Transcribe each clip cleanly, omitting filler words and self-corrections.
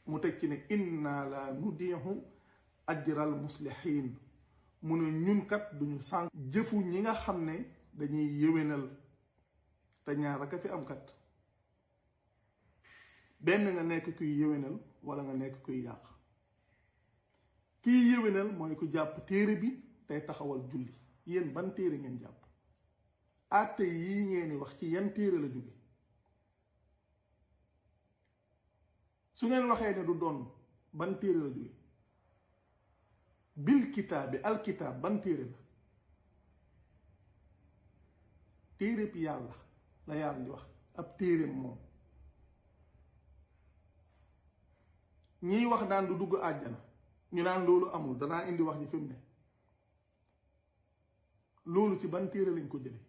mu teg ci ne inna la nudiixu ajral muslihin mu ne ñun kat duñu sànq jëfu ñi nga xam ne dañuy yéwénal te ñaar rek a fi am kat benn nga nekk kuy yéwénal wala nga nekk kuy yàq kii yéwénal mooy ku jàpp téere bi tey taxawal julli yéen ban téere ngeen jàpp àtte yii ngeen di wax ci yan téere la jóge su ngeen waxee ne du doon ban téere la jóge bil kitaab bi alkitaab ban téere la téere bi yàlla la yàlla di wax ab téere moom ñiy wax naan du dugg àjjana ñu naan loolu amul danaa indi wax ji fi mu ne loolu ci ban téere lañ ko jële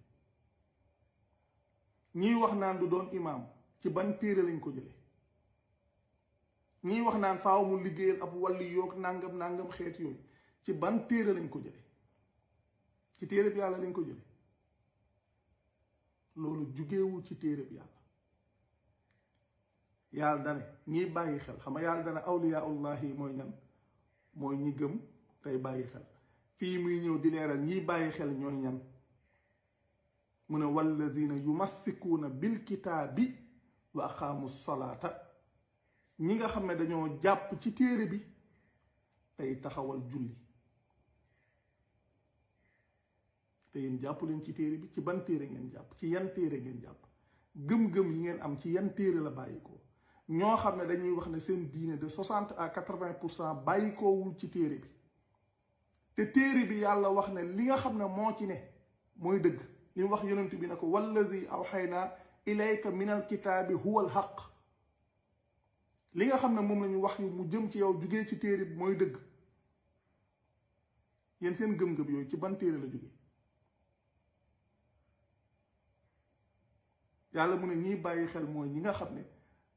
ñiy wax naan du doon imaam ci ban téere lañ ko jële ñiy wax naan faaw mu liggéeyal ab wàllu yoog nangam nangam xeet yooyu ci ban téere lañ ko jële ci téere bi yàlla lañ ko jële loolu jugeewul ci téere bi yàlla yàlla dane ñiy bàyyi xel xam nga yàlla dane awliyaullahi yi mooy ñan mooy ñi gëm tey bàyyi xel fii muy ñëw di leeral ñiy bàyyi xel ñooy ñan mu ne walladina yumassikuuna bil kitaabi wa aqaamu salaata ñi nga xam ne dañoo jàpp ci téere bi tey taxawal julli te yéen jàpp leen ci téere bi ci ban téere ngeen jàpp ci yan téere ngeen jàpp gëm-gëm yi ngeen am ci yan téere la bàyyikoo ñoo xam ne dañuy wax ne seen diine de 60 à 80% bàyyikoowul ci téere bi te téere bi yàlla wax ne li nga xam ne moo ci ne mooy dëgg li mu wax yonent bi ne ko wallazi awxaynaa ilayka min alkitaabi huwa alxaq li nga xam ne moom la ñu wax yu mu jëm ci yow jugee ci téere bi mooy dëgg yéen seen gëm-gëm yooyu ci ban téere la jógee yàlla mu ne ñiy bàyyi xel mooy ñi nga xam ne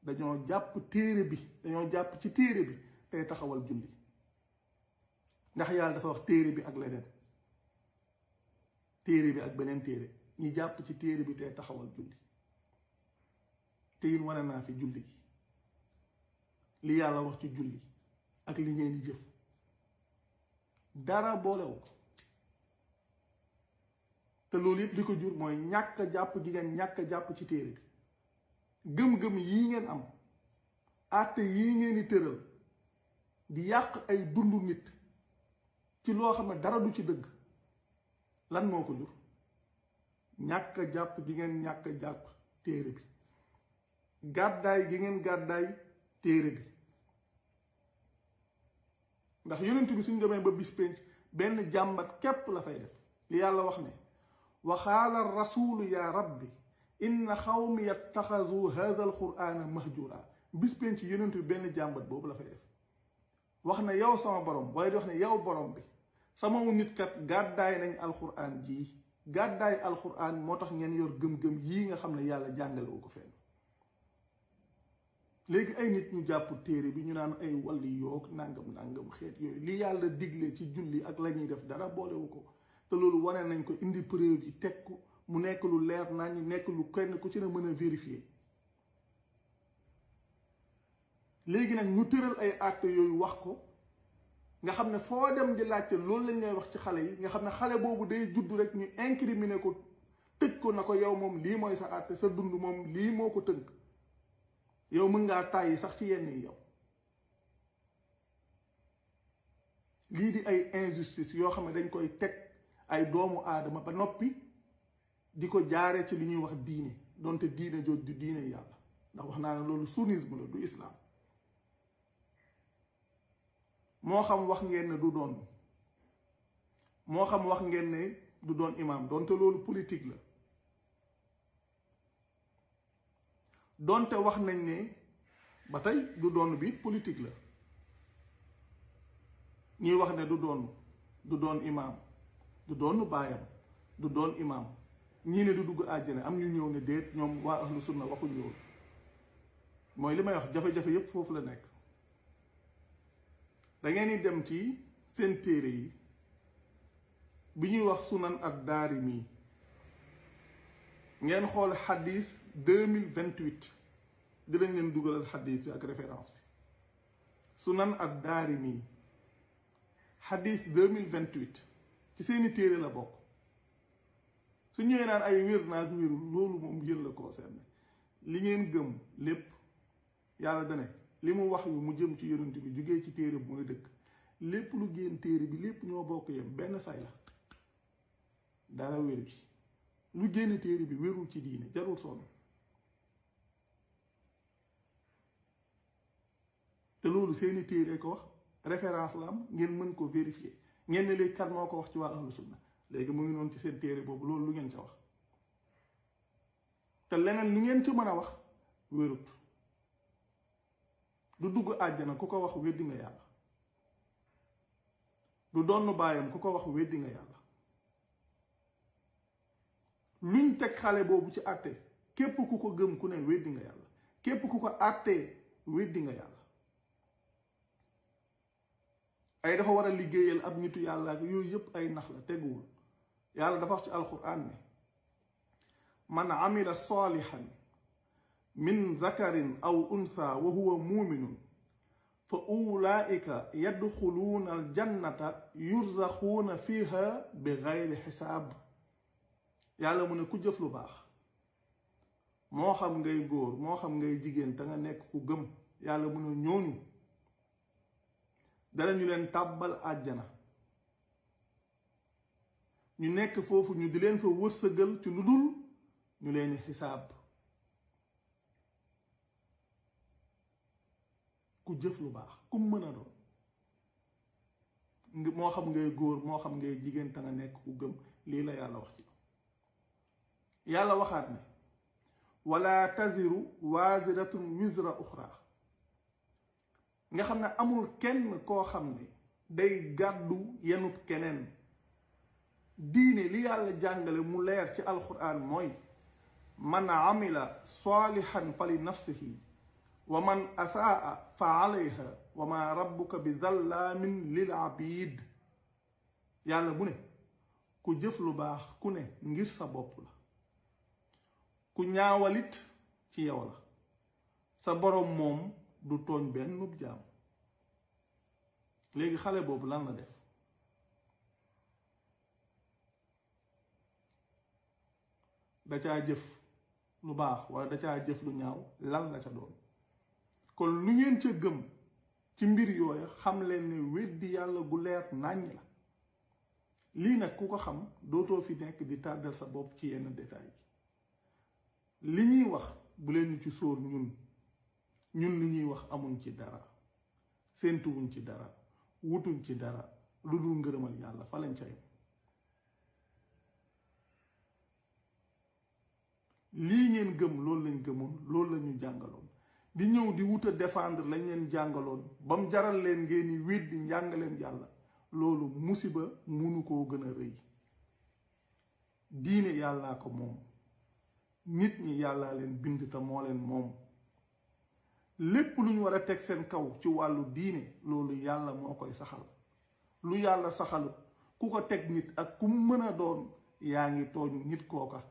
dañoo jàpp téere bi dañoo jàpp ci téere bi tey taxawal julli ndax yàlla dafa wax téere bi ak leneen téere bi ak beneen téere ñi jàpp ci téere bi tey taxawal julli te yin wane naa fi julli gi li yàlla wax ci julli ak li ngeen di jëf dara boolewu ko te loolu yëpp li ko jur mooy ñàkk a jàpp gi ngeen ñàkk a jàpp ci téere bi gëm-gëm yii ngeen am àtte yii ngeen di tëral di yàq ay dundu nit ci loo xam ne dara du ci dëgg lan moo ko jur ñàkk a jàpp gi ngeen ñàkk a jàpp téere bi gàddaay gi ngeen gàddaay téere bi ndax yonent bi suñ demee ba bis penc benn jàmbat képp la fay def li yàlla wax ne wa qaala rasulu ya rabbi inna xawmi yattaxazu hada alqurana mahjura bis penc yonent bi benn jàmbat boobu la fay def wax na yow sama borom waaye di wax ne yow borom bi sama nit kat gàddaay nañ alquran jii gàddaay alquran moo tax ngeen yor gëm-gëm yii nga xam ne yàlla jàngalewu ko fenn léegi ay nit ñu jàpp téere bi ñu naan ay walli yoog nangam nangam xeet yooyu li yàlla digle ci julli ak la ñuy def dara boolewu ko te loolu wane nañ ko indi preuve yi teg ko mu nekk lu leer nañ nekk lu kenn ku ci ne mën a vérifier léegi nag ñu tëral ay actes yooyu wax ko nga xam ne foo dem di laajte loolu lañ lay wax ci xale yi nga xam ne xale boobu day judd rek ñu incriminer ko tëj ko na ko yow moom lii mooy sa àtte sa dund moom lii moo ko tënk yow mën ngaa tàyyi sax ci yenn yi yow lii di ay injustice yoo xam ne dañ koy teg ay doomu aadama ba noppi di ko jaaree ci li ñuy wax diine donte diine jooju di diine yàlla ndax wax naa ne loolu sunnisme la du islam moo xam wax ngeen ne du doon moo xam wax ngeen ne du doon imam donte loolu politique la donte wax nañ ne ba tey du doon bi politique la ñuy wax ne du doon imam du doon baayam du doon imam ñii ne du dugg àjjana am ñu ñëw ne déet ñoom waa ahlu sunna waxuñ loolu mooy li may wax jafe-jafe yépp foofu la nekk da ngeen di dem ci seen téere yi bi ñuy wax sunan ak daarimi ngeen xool xadis 2028 di lañ leen dugalal xadis bi ak référence sunan ad-Daarimi xadis 2028 ci seeni téere la bokk. su ñëwee naan ay wér naag wérul loolu moom yéen la concerné li ngeen gëm lépp yàlla dane li mu wax yu mu jëm ci yonent bi jugee ci téere bi mooy dëkk lépp lu génn téere bi lépp ñoo bokk yem benn say la dara wéru ci lu génn téere bi wérul ci diine jarul sonn te loolu seeni téere ko wax référence la am ngeen mën ko vérifier ngeen ne léegi kat moo ko wax ci waa ahlu sunna léegi mu ngi noonu ci seen téere boobu loolu lu ngeen ca wax te leneen lu ngeen ci mën a wax wérut du dugg àjjana ku ko wax weddi nga yàlla du donn baayam ku ko wax weddi nga yàlla luñ teg xale boobu ci àtte képp ku ko gëm ku ne weddi nga yàlla képp ku ko àttee weddi nga yàlla ay dafa war a liggéeyal ab nitu yàlla ak yooyu yëpp ay nax la teguwul yàlla dafa wax ci alquran ne man amila salihan min zakarin aw untha wa huwa muminun fa ulaika yadxuluuna aljannata yurzaquuna fiha bi gayri xisaab yàlla mu ne ku jëf lu baax moo xam ngay góor moo xam ngay jigéen te nga nekk ku gëm yàlla mu ne ñooñu danañu leen tàbbal àjjana ñu nekk foofu ñu di leen fa wërsëgal ci lu dul ñu leen xisaab ku jëf lu baax ku mën a doon moo xam ngay góor moo xam ngay jigéen te nga nekk ku gëm lii la yàlla wax ci yàlla waxaat ne wala taziru waziratun wizra uxra nga xam ne amul kenn koo xam ne day gàddu yenub keneen diine li yàlla jàngale mu leer ci alquran mooy man amila salihan fa li nafsihi wa man asaa fa alayha wa ma rabbuka bi zallaamin lil abid yàlla mu ne ku jëf lu baax ku ne ngir sa bopp la ku ñaawalit ci yow la sa boroom moom du tooñ benn nub jaam léegi xale boobu lan la def da caa jëf lu baax wala da caa jëf lu ñaaw lan la ca doon kon lu ngeen ca gëm ci mbir yooya xam leen ne weddi yàlla gu leer nàññ la lii nag ku ko xam dootoo fi nekk di tàddal sa bopp ci yenn détails yi li ñuy wax bu leen ñu ci sóor ñun li ñuy wax amuñ ci dara séentuwuñ ci dara wutuñ ci dara lu dul ngërëmal yàlla fa lañ ca yem lii ngeen gëm loolu lañ gëmoon loolu la ñu jàngaloon di ñëw di wut a défendre lañ leen jàngaloon ba mu jaral leen ngeen di weddi njàngaleen yàlla loolu musiba munu koo gën a rëy diine yàllaa ko moom nit ñi yàllaa leen bind te moo leen moom lépp lu ñu war a teg seen kaw ci wàllu diine loolu yàlla moo koy saxal lu yàlla saxalut ku ko teg nit ak ku mën a doon yaa ngi tooñ nit kooka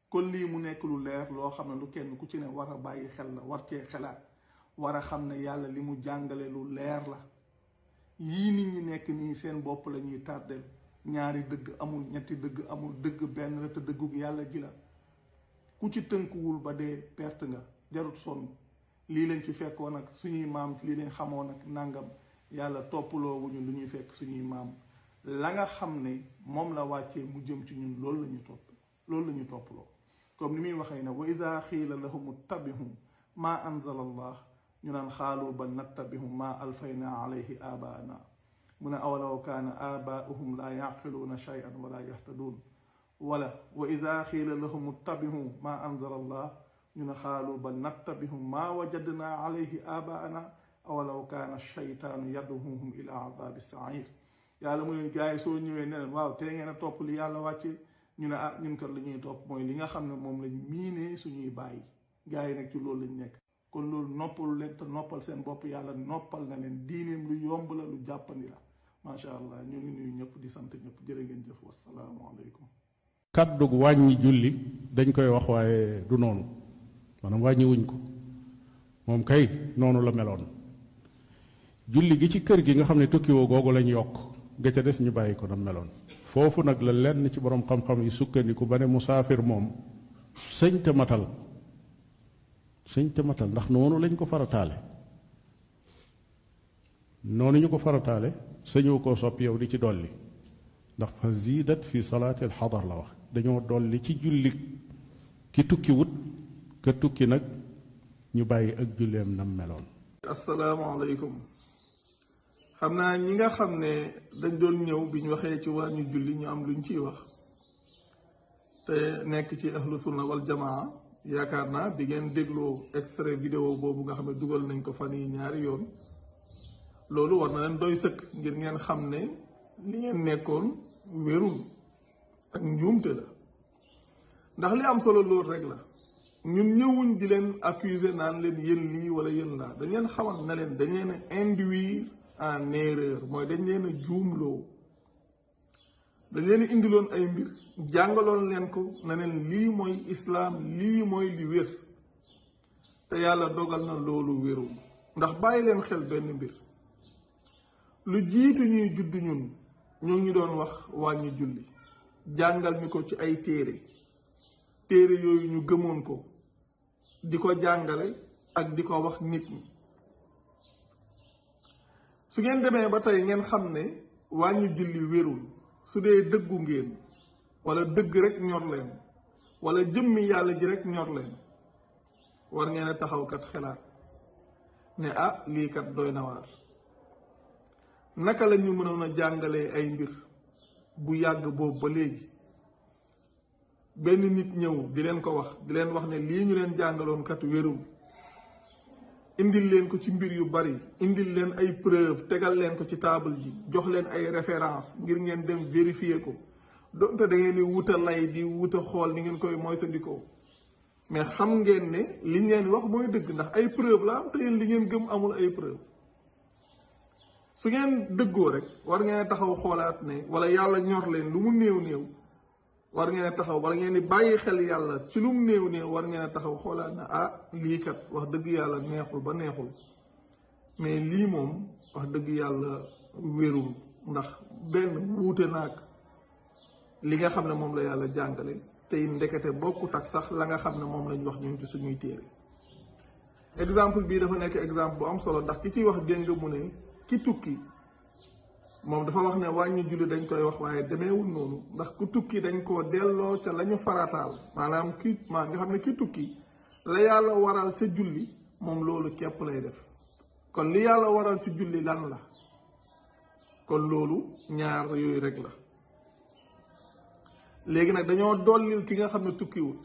kon lii mu nekk lu leer loo xam ne lu kenn ku ci ne war a bàyyi xel la war cee xelaat war a xam ne yàlla li mu jàngale lu leer la yii nit ñi nekk nii seen bopp la ñuy tàddeel ñaari dëgg amul ñetti dëgg amul dëgg benn la te dëggug yàlla ji la ku ci tënkuwul ba dee perte nga jarut sonn lii leen ci fekkoon ak suñuy maam lii leen xamoon ak nàngam yàlla toppaloo wuñu lu ñuy fekk suñuy maam la nga xam ne moom la wàccee mu jëm ci ñun loolu la ñu topp loolu la ñu toppaloo comme ni muy waxee ne wa ida xiila lahum ittabihum maa anzala allah ñu naan xaalu bal nattabihum maa alfayna alayhi abaana mu ne awalaw kaana abaauhum laa yaqiluuna shay'an wala yahtaduun wala wa ida xiila lahum ittabihum maa anzala allah ñu ne xaalu bal nattabihum maa wajadna alayhi abaana awalaw kaana shaytaanu yaduhum ila azabi sair yàlla mu ne gars yi soo ñëwee ne leen waaw tey ngeen a topp li yàlla wàcce ñu ne ah ñun kat li ñuy topp mooy li nga xam ne moom lañ miinee suñuy bàyyi gars yi nag ci loolu lañ nekk kon loolu noppalu leen te noppal seen bopp yàlla noppal na leen diineem lu yomb la lu jàppandi la macha allah ñu ngi nuyu ñëpp di sant ñëpp jërë ngeen jëf wasalaamaaleykum. kàddug wàññi julli dañ koy wax waaye du noonu maanaam wàññi wuñ ko moom kay noonu la meloon. julli gi ci kër gi nga xam ne tukkiwoo googu lañ yokk ga ca des ñu bàyyi ko na meloon. foofu nag la lenn ci borom xam-xam yi sukkandiku ba ne musaafir moom sëñ te matal ndax noonu lañ ko farataale. noonu ñu ko farataale sañoo koo soppi yow di ci dolli ndax fa ziidat fi salaati alxadar la wax dañoo dolli ci julli ki tukki wut ka tukki nag ñu bàyyi ak julleem nam meloon. asalaamaaleykum. xam naa ñi nga xam ne dañ doon ñëw bi ñu waxee ci wàññi julli ñu am luñ ciy wax te nekk ci ahlu sunna wal jamaa yaakaar naa di ngeen dégloo extrait vidéo boobu nga xam ne dugal nañ ko fan yi ñaari yoon. loolu war na leen doy sëkk ngir ngeen xam ne li ngeen nekkoon wérul ak njuumte la ndax li am solo loolu rek la ñun ñëwuñ di leen accuser naan leen yéen lii wala yéen laa dañ leen xamal na leen dañ leen a induire en erreur mooy dañ leen a juumloo dañ leen a indiloon ay mbir jàngaloon leen ko na leen lii mooy islaam lii mooy li wér te yàlla dogal na loolu wérul ndax bàyyi leen xel benn mbir lu jiitu ñuy judd ñun ñoo ngi doon wax wàññi julli jàngal ñu ko ci ay téere yooyu ñu gëmoon ko di ko jàngale ak di ko wax nit ñi su ngeen demee ba tey ngeen xam ne wàññi julli wérul su dee dëggu ngeen wala dëgg rek ñor leen wala jëmmi yàlla ji rek ñor leen war ngeen a taxaw kat xelaat ne ah lii kat doy na waar naka la ñu mënoon a jàngalee ay mbir bu yàgg boobu ba léegi benn nit ñëw di leen ko wax di leen wax ne lii ñu leen jàngaloon kat wérul indil leen ko ci mbir yu bari indil leen ay preuve tegal leen ko ci table ji jox leen ay référence ngir ngeen dem vérifier ko donte da ngeen di wuta lay di wuta xool ni ngeen koy moytandikoo mais xam ngeen ne li ngeen wax mooy dëgg ndax ay preuve la am te yéen li ngeen gëm amul ay preuve su ngeen dëggoo rek war ngeen taxaw xoolaat ne wala yàlla ñor leen lu mu néew néew war ngeen taxaw wala ngeen di bàyyi xel yàlla ci lu mu néew néew war ngeen taxaw xoolaat ne ah lii kat wax dëgg yàlla neexul ba neexul mais lii moom wax dëgg yàlla wérul ndax benn wuute naag li nga xam ne moom la yàlla jàngale tey ndekete bokkut ak sax la nga xam ne moom lañ wax ñun ci suñuy téere exemple bii dafa nekk exemple bu am solo ndax ki ciy wax dégg mu ne ki tukki moom dafa wax ne wàññi julli dañ koy wax waaye demeewul noonu ndax ku tukki dañ koo delloo ca la ñu farataal maanaam nga xam ne ki tukki la yàlla waral ca julli moom loolu képp lay def kon li yàlla waral ci julli lan la kon loolu ñaar yooyu rek la léegi nag dañoo dollil ki nga xam ne tukkiwul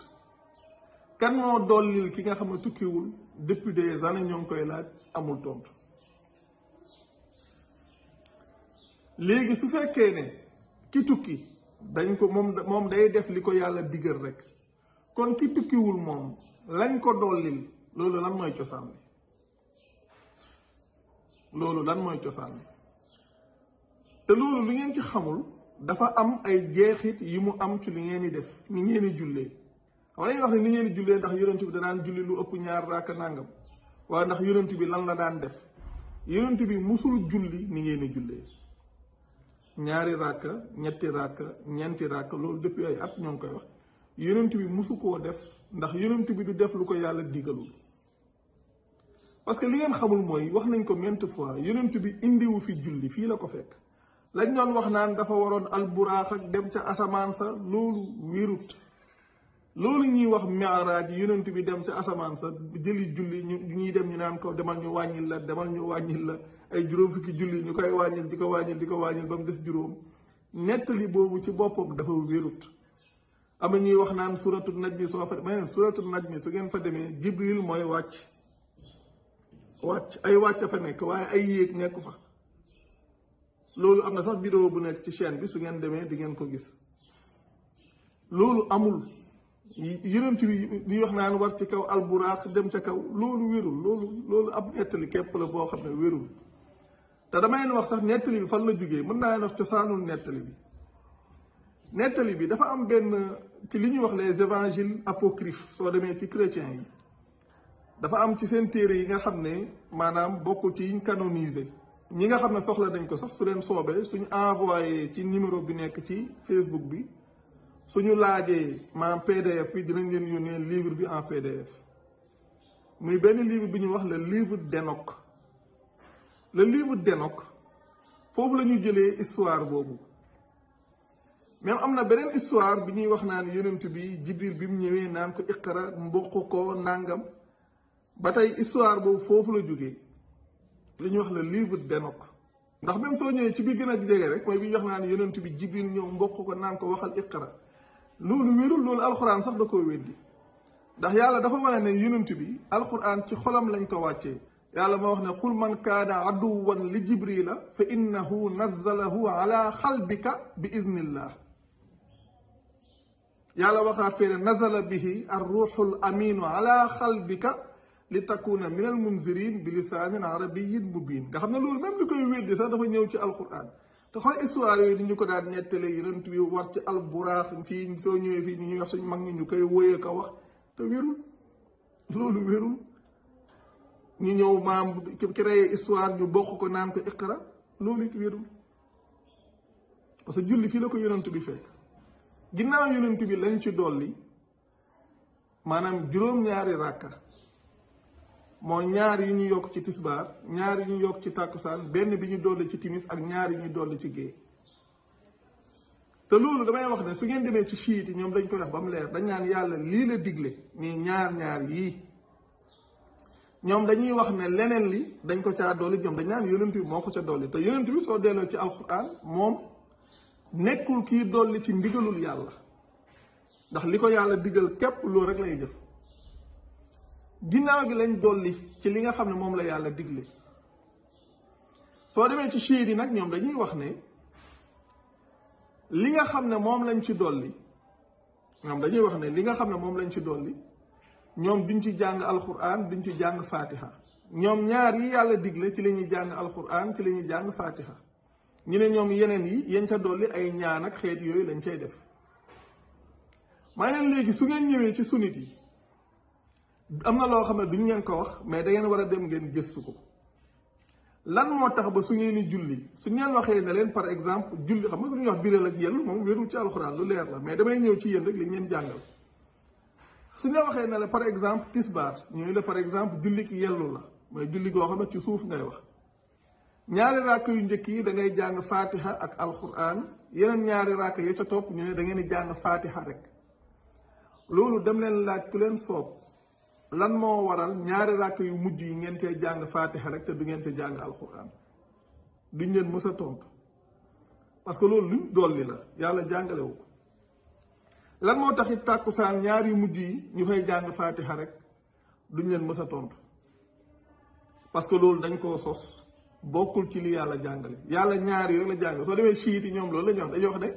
kan moo dollil ki nga xam ne tukkiwul depuis des années ñoo ngi koy laaj amul tontu. léegi su fekkee ne ki tukki dañ ko moom day def li ko yàlla digal rek kon ki tukkiwul moom lañ ko dollil loolu lan mooy cosaan bi loolu lan mooy cosaan bi te loolu lu ngeen ci xamul dafa am ay jeexit yi mu am ci li ngeen di def ni ngeen di jullee xam nga wax ne ni ngeen di jullee ndax yonent bi danaan julli lu ëpp ñaar raaka nàngam waaye ndax yonent bi lan la daan def yonent bi musul julli ni ngeen di jullee ñaari ràkka ñetti ràkka ñeenti ràkka loolu depuis ay at ñoo ngi koy wax yonent bi musu koo def ndax yonent bi du def lu ko yàlla digalul parce que li ngeen xamul mooy wax nañ ko maintes fois yonent bi indiwu fi julli fii la ko fekk lañ doon wax naan dafa waroon alburaax ak dem ca asamaan sa loolu wérut loolu ñuy wax mi'raaj yonent bi dem ca asamaan sa jëli julli ñuy dem ñu naan ko demal ñu wàññil la ay juróom fukki julli ñu koy wàññil di ko wàññil ba mu des juróom nettali boobu ci boppam dafa wérut am na ñuy wax naan suratul najmi soo fa ma suratul najmi su ngeen fa demee jibril mooy wàcc ay wàcc fa nekk waaye ay yéeg nekk fa loolu am na sax vidéo bu nekk ci chaîne bi su ngeen demee di ngeen ko gis loolu amul yonent bi di wax naan war ci kaw alburaaq dem ca kaw loolu wérul loolu ab nettali képp la boo xam ne wérul te damay leen wax sax nettali bi fan la jógee mën naa leen wax cosaanul nettali bi dafa am benn ci li ñuy wax les évangiles apocryphes soo demee ci chrétiens yi dafa am ci seen téere yi nga xam ne maanaam bokk ci yiñ canonisé ñi nga xam ne soxla nañ ko sax su leen soobee suñu envoyé ci numéro bi nekk ci Facebook bi suñu laajee maanaam PDF bi dinañ leen yónnee livre bi en PDF muy benn livre bi ñuy wax le livre d'Enoch. Le livre d'Enoch foofu la ñu jëlee histoire boobu même am na beneen histoire bi ñuy wax naan yonent bi Jibril bi mu ñëwee naan ko iqra mboq ko nangam ba tey histoire boobu foofu la jógee li ñuy wax le livre d'Enoch. ndax même soo ñëwee ci biir gën a jege rek mooy bi ñu wax naan yonent bi Jibril ñëw mboq ko naan ko waxal iqra loolu wérul, loolu alxuraan sax da koo weddi ndax yàlla dafa wane ne yonent bi alxuraan ci xolam lañ ko wàccee. yàlla moo wax ne qul man kaana aduwan li jibrila fa innahu nazzalahu ala xalbika bi iznillah yàlla waxaa fee ne nazala bihi arruxul aminu ala xalbika li takuna min al munzirin bi lisaanin arabiyin mubin nga xam ne loolu même li koy weddi sax dafa ñëw ci alquran te xool histoire yooyu ni ñu ko daan nettale yonent bi war ci alburaax fii soo ñëwee fii ñuy wax suñ mag ñi ñu koy wóyee ko wax te wérul loolu wérul ñu ñëw maam créé histoire ñu bokk ko naan ko iqra loolu it wérul parce que julli fii la ko yonent bi fekk ginnaaw yonent bi lañ ci dolli maanaam juróom-ñaari ràkka moo ñaar yi ñu yokk ci tisbaar ñaar yi ñu yokk ci tàkkusaan benn bi ñu dolli ci timis ak ñaar yi ñu dolli ci géey te loolu damay wax ne su ngeen demee ci chiite yi ñoom dañ koy wax ba mu leer dañ naan yàlla lii la digle nii ñaar yii ñoom dañuy wax ne leneen li dañ ko caa dolli ñoom dañ naan yonent bi moo ko ca dolli te yonent bi soo delloo ci alquran moom nekkul kii dolli ci ndigalul yàlla ndax li ko yàlla digal képp loolu rek lay jëf ginnaaw gi lañ dolli ci li nga xam ne moom la yàlla digle soo demee ci chiite yi nag ñoom dañuy wax ne li nga xam ne moom lañ ci dolli ñoom dañuy wax ne li nga xam ne moom lañ ci dolli ñoom duñ ci jàng alquran duñ ci jàng fatiha ñoom ñaar yi yàlla digle ci la ñuy jàng alquran ci la ñuy jàng fatiha ñu ne ñoom yeneen yi yéen ca dolli ay ñaan ak xeet yooyu lañ cay def maa leen léegi su ngeen ñëwee ci sunnit yi am na loo xam ne duñ ngeen ko wax mais da ngeen war a dem ngeen gëstu ko lan moo tax ba su ngeen di julli su ngeen waxee ne leen par exemple julli xam nga lu ñuy wax biral ak yellu moom wérul ci alquran lu leer la mais damay ñëw ci yéen rek li ngeen jàngal su ñu waxee ne la par exemple tisbaar ñooy la par exemple julli ki yellu la mooy julli goo xam ne ci suuf ngay wax ñaari ràkk yu njëkk yi da ngay jàng fatiha ak alquran yeneen ñaari ràkk ya ca topp ñu ne da ngeen di jàng fatiha rek loolu dem leen laaj ku leen soob lan moo waral ñaari ràkk yu mujj yi ngeen koy jàng fatiha rek te du ngeen te jàng alquran duñ leen mës a tontu parce que loolu luñ dolli la yàlla jàngalewu ko lan moo taxit tàkkusaan ñaar yu mujj yi ñu fay jàng fatiha rek duñ leen mës a tontu parce que loolu dañ koo sos bokkul ci li yàlla jàngale yàlla ñaari rek la jàngale soo demee chiite yi ñoom loolu la ñu wax dañuy wax ne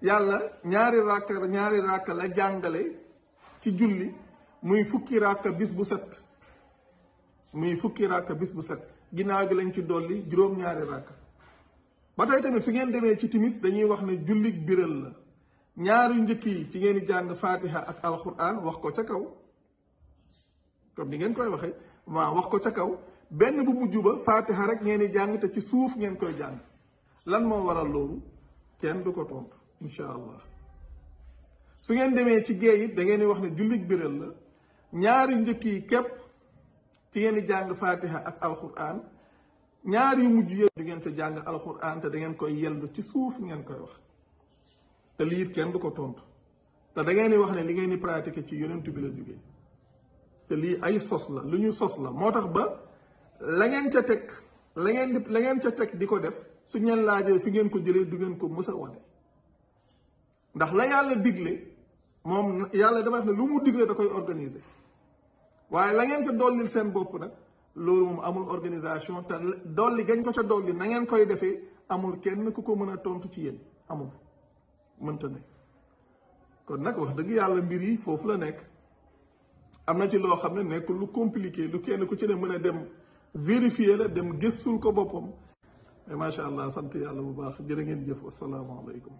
yàlla ñaari ràkk la jàngale ci julli muy fukki ràkk bis bu set ginnaaw gi lañ ci dolli juróom-ñaari ràkk ba tey tamit su ngeen demee ci timis dañuy wax ne jullik biral la ñaari njëkk yi ci ngeen di jàng fatiha ak alquran wax ko ca kaw comme ni ngeen koy waxee waaw wax ko ca kaw benn bu mujj ba fatiha rek ngeen di jàng te ci suuf ngeen koy jàng lan moo waral loolu kenn du ko tontu incha allah su ngeen demee ci géej it da ngeen di wax ne jullit biral la ñaari njëkk yi képp ci ngeen di jàng fatiha ak alquran ñaari yu mujj yëpp du ngeen ca jàng alquran te da ngeen koy yellu ci suuf ngeen koy wax te lii kenn du ko tontu te da ngeen di wax ne li ngeen di pratiquer ci yonent bi la jógee te lii ay sos la lu ñu sos la moo tax ba la ngeen ca teg la ngeen ca teg di ko def su ñeen laajee fi ngeen ko jëlee du ngeen ko mës a wane ndax la yàlla digle moom yàlla dafa ne lu mu digle da koy organiser waaye la ngeen ca dollil seen bopp nag loolu moom amul organisation te dolli gañ ko ca dolli na ngeen koy defee amul kenn ku ko mën a tontu ci yéen amul mënta ne kon nag wax dëgg yàlla mbir yi foofu la nekk am na ci loo xam ne nekkul lu compliqué lu kenn ku ci ne mën a dem vérifier la dem gëstul ko boppam mais macha allah sant yàlla bu baax jërë ngeen jëf asalaamaaleykum